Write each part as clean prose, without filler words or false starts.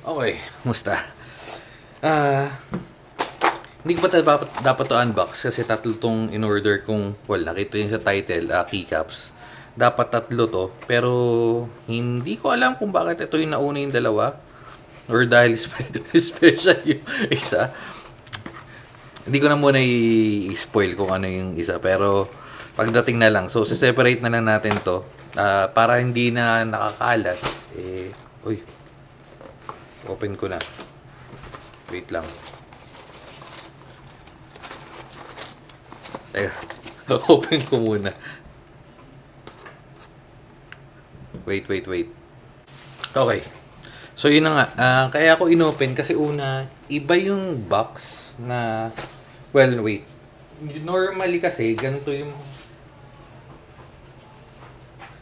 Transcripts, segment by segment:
Okay, musta? Ah, hindi ko pa dapat to unbox kasi tatlo tong in-order kong, well, nakita yun sa title, keycaps. Dapat tatlo to, pero hindi ko alam kung bakit ito yung nauna yung dalawa or dahil special yung isa. Hindi ko na muna i-spoil kung ano yung isa, pero pagdating na lang. So, separate na lang natin to para hindi na nakakalat. Uy, open ko na. Wait lang. Teka, open ko muna. Wait. Okay. So, yun na nga. Kaya ako inopen kasi una, iba yung box na, well, wait. Normally kasi, ganito yung,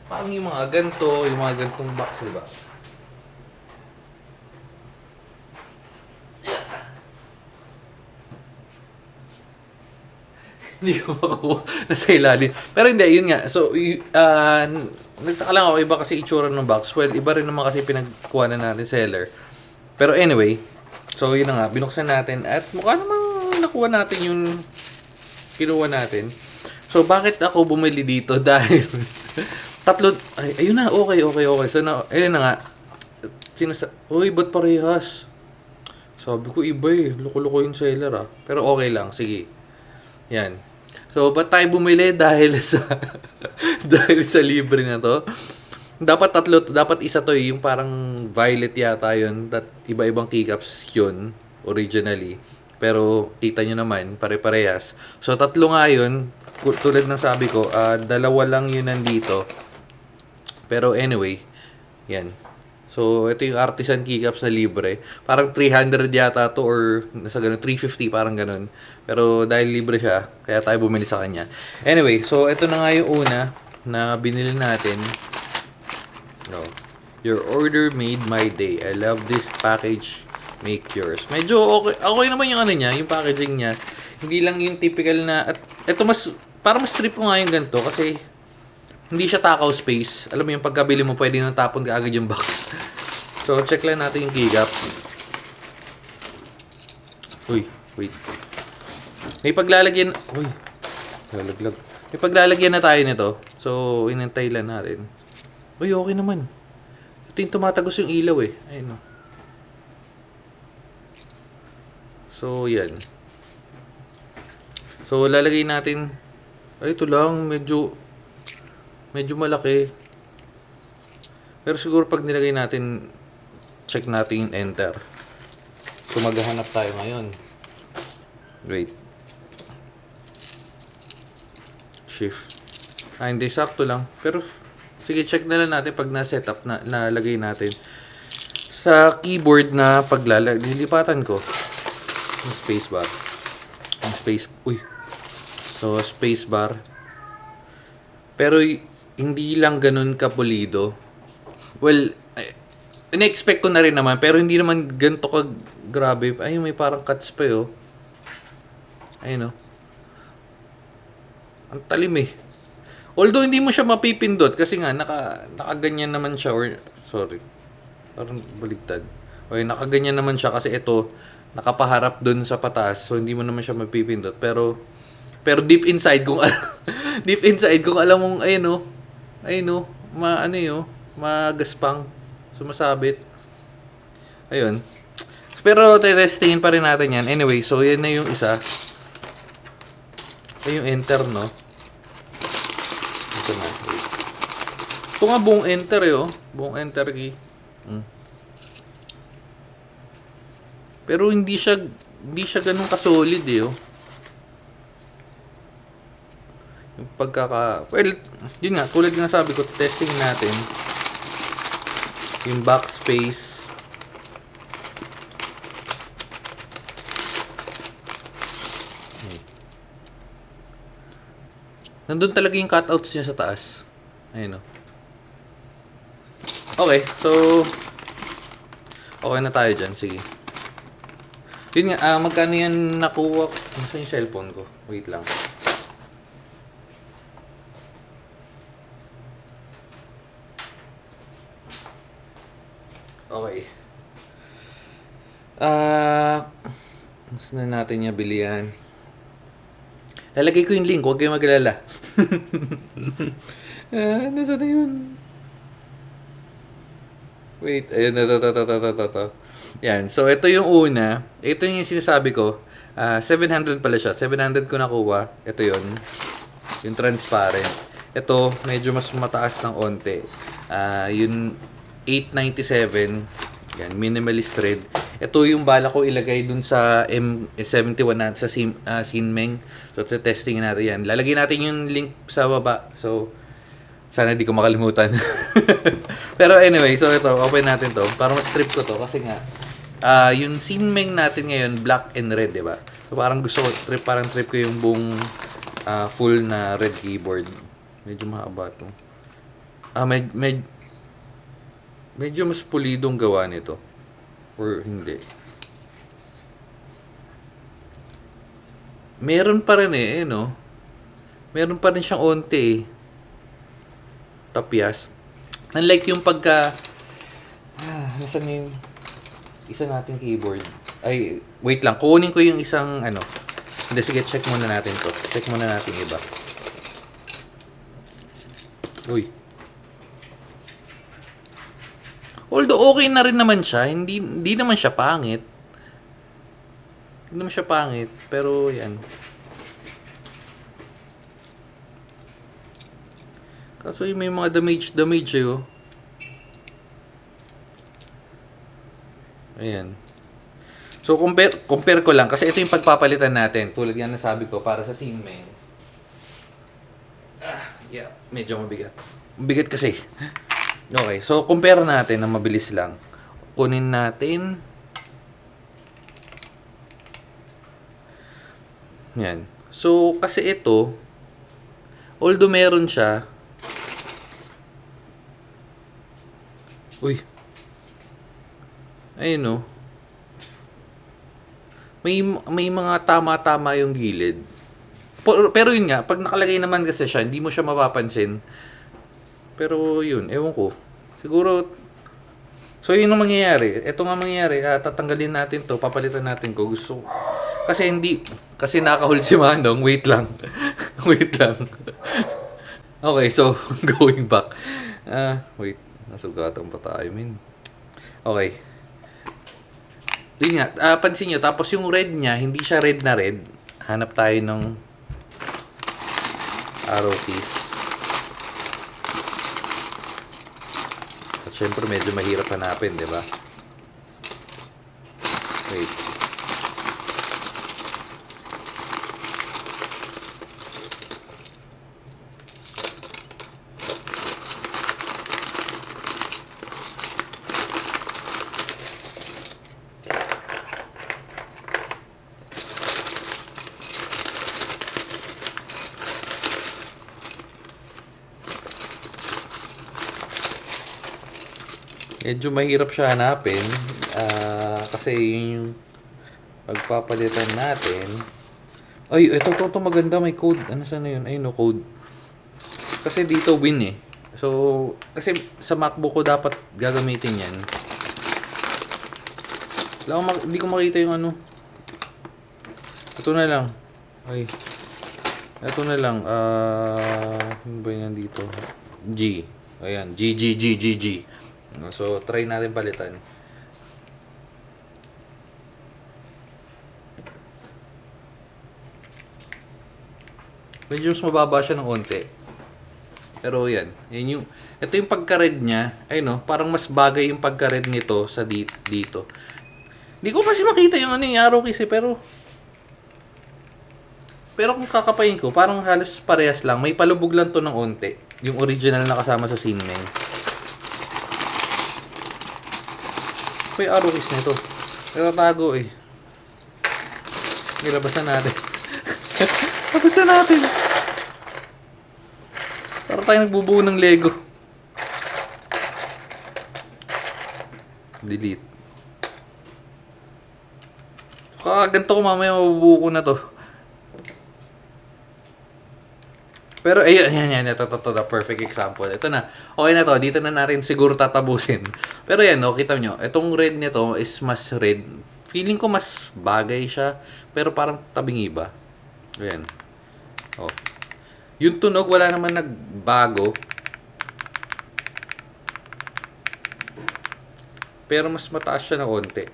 parang yung mga ganito, yung mga ganitong box, di ba? Hindi ko makuha. Nasa ilalim. Pero hindi, yun nga. So, nagtaka lang ako, iba kasi itsura ng box. Well, iba rin naman kasi pinagkuha na natin seller. Pero anyway, so yun na nga, binuksan natin. At mukha namang nakuha natin yung kinuha natin. So, bakit ako bumili dito? Dahil tatlo, ayun na, okay. So, ayun na nga. Uy, ba't parehas? Sabi ko, iba eh. Loko-loko yung seller ah. Pero okay lang, sige. Yan. So, ba't tayo bumili? Dahil sa dahil sa libre na to. Dapat tatlo, dapat isa to yung parang violet yata yun. Iba-ibang keycaps yun, originally. Pero, kita nyo naman, pare-parehas. So, tatlo nga yun. Tulad ng sabi ko, dalawa lang yun nandito. Pero anyway, yan. So, ito yung artisan keycaps na libre. Parang 300 yata to or nasa ganun, 350 parang ganun. Pero dahil libre siya, kaya tayo bumili sa kanya. Anyway, so ito na nga yung una na binili natin. No. Your order made my day. I love this package. Make yours. Medyo okay naman yung ano niya, yung packaging niya. Hindi lang yung typical na, at ito parang mas trip ko nga yung ganito kasi hindi siya takaw space. Alam mo yung pagkabili mo, pwede nang tapon ka agad yung box. So, check lang natin yung keycaps. Uy, wait. May paglalagyan... Uy, lalaglag. May paglalagyan na tayo nito. So, inantay lang natin. Uy, okay naman. Ito yung tumatagos yung ilaw eh. Ayun o. So, yan. So, lalagay natin... Ay, ito lang. Medyo malaki. Pero siguro pag nilagay natin, check natin yung enter. So, maghahanap tayo ngayon. Wait. Shift. Hindi, sakto lang. Pero, sige, check na lang natin pag na-setup na, nalagay natin. Sa keyboard na lilipatan ko. Yung spacebar. Uy. So, spacebar. Pero, hindi lang ganun kapulido. Well, in-expect ko na rin naman, pero hindi naman ganito ka grabe. Ay, may parang cuts pa yun. Ayun o. Ang talim eh. Although, hindi mo siya mapipindot kasi nga, nakaganyan naman siya or, sorry. Parang baligtad. Okay, nakaganyan naman siya kasi ito, nakapaharap dun sa pataas. So, hindi mo naman siya mapipindot. Pero deep inside, deep inside, kung alam mong, ayun o, magaspang, sumasabit. Ayun. Pero, testingin pa rin natin yan. Anyway, so, yan na yung isa. Ay, yung enter, no? Ito na. Ito nga buong enter, eh, oh. Buong enter key. Pero, hindi siya ganun ka-solid, eh, oh. Well, yun nga, tulad nga sabi ko, testing natin yung backspace. Nandun talaga yung cutouts niya sa taas. Ayun o. Okay, so okay na tayo dyan, sige. Yun nga, magkano yan nakuha? Saan yung cellphone ko? Wait lang. Okay. Mas na natin niya bilihan. Lalagay ko yung link, huwag kayong maglala. Nasa na yun? Wait, ayun, to. Yan, so ito yung una. Ito yung sinasabi ko. 700 pala siya. 700 ko nakuha. Ito yun. Yung transparent. Ito, medyo mas mataas ng onte. Yung 897. Yan, minimalist thread. Ito yung bala ko ilagay dun sa M71 na sa Sinmeng. So, testing natin yan. Lalagay natin yung link sa baba. So, sana di ko makalimutan. Pero anyway, so ito, open natin to. Para mas trip ko to. Kasi nga, yung Sinmeng natin ngayon, black and red, diba? So, parang gusto ko, parang trip ko yung buong full na red keyboard. Medyo mahaba to. Medyo mas pulidong gawa nito. Or hindi. Meron pa rin no? Meron pa rin siyang onte tapyas. Unlike yung pagka... nasan yung isa nating keyboard? Ay, wait lang. Kunin ko yung isang Hindi, sige, check muna natin to. Check muna natin iba. Uy. Although okay na rin naman siya, hindi naman siya pangit. Hindi naman siya pangit, pero yan. Kaso may mga damage oh. Ayan. So compare ko lang kasi ito yung pagpapalitan natin. Tulad yan na sabi ko para sa Sinmeng. Yeah, medyo mabigat. Mabigat kasi. Okay, so compare natin na mabilis lang. Kunin natin. Yan. So, kasi ito, although meron siya, ayun no. May mga tama-tama yung gilid. Pero yun nga, pag nakalagay naman kasi siya, hindi mo siya mapapansin. Pero yun, ewan ko. Siguro, so yun ang mangyayari. Ito nga mangyayari, tatanggalin natin to, papalitan natin ko. Gusto, kasi nakahul si Manong, wait lang. Wait lang. Okay, so, going back. Wait, nasugatan pa tayo, min. Okay. Yun nga, pansin nyo, tapos yung red niya, hindi siya red na red. Hanap tayo ng arrow keys. At syempre medyo mahirap hanapin, di ba? Wait. Medyo mahirap siya hanapin kasi yung pagpapalitan natin. Ay, ito maganda, may code. Ano sana yun? Ayun, no, code. Kasi dito win So, kasi sa MacBook ko dapat gagamitin yan. Hindi ko makita yung ano. Ito na lang. Ay. Ito na lang. Ano ba yan dito? G. Ayan. G. So, try natin palitan. Medyo mas mababa siya ng onte. Pero yan. Ito yung pagka-red niya. Ayun no, parang mas bagay yung pagka-red nito sa dito. Hindi ko kasi makita yung yung arrow keys pero kung kakapain ko, parang halos parehas lang. May palubog lang to ng onte. Yung original na kasama sa Sinmeng. May arrow keys nito. Natatago Nilabasan natin. Labasan natin. Para tayo nagbubuo ng Lego. Delete. Ganito ko mamaya mabubuo ko na to. Pero ayan, ito, the perfect example. Ito na. Okay na to, dito na natin siguro tatabusin. Pero yan, kita nyo, itong red nito is mas red Feeling ko mas bagay siya, pero parang tabingi ba? Ayan. Oh. Yung tunog, wala naman nagbago. Pero mas mataas siya na konti.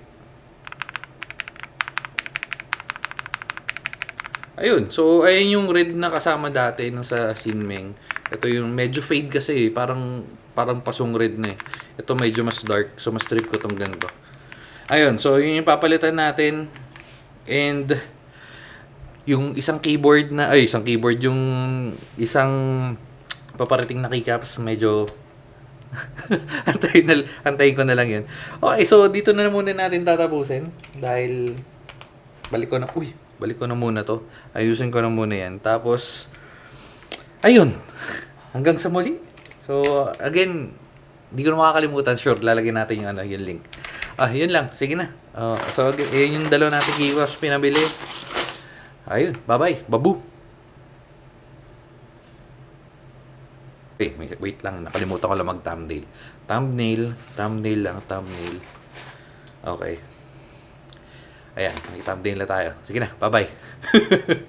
Ayun. So, ayun yung red na kasama dati nung sa Sinmeng. Ito yung medyo fade kasi eh. Parang pasong red na eh. Ito medyo mas dark. So, mas trip ko tong ganito. Ayun. So, yun yung papalitan natin. And, yung isang keyboard na, yung isang paparating na keycaps, medyo antayin ko na lang yun. Okay, so dito na muna natin tatapusin dahil balik ko na muna to. Ayusin ko na muna yan. Tapos ayun. Hanggang sa muli. So again, di ko na makakalimutan, sure, lalagyan natin yung link. Yun lang. Sige na. So yun yung dalawa natin keycaps pinabili. Ayun. Bye-bye. Babu. Wait lang, nakalimutan ko lang mag-thumbnail. Thumbnail lang. Okay. Ayan, may thumbnail na tayo. Sige na, bye-bye.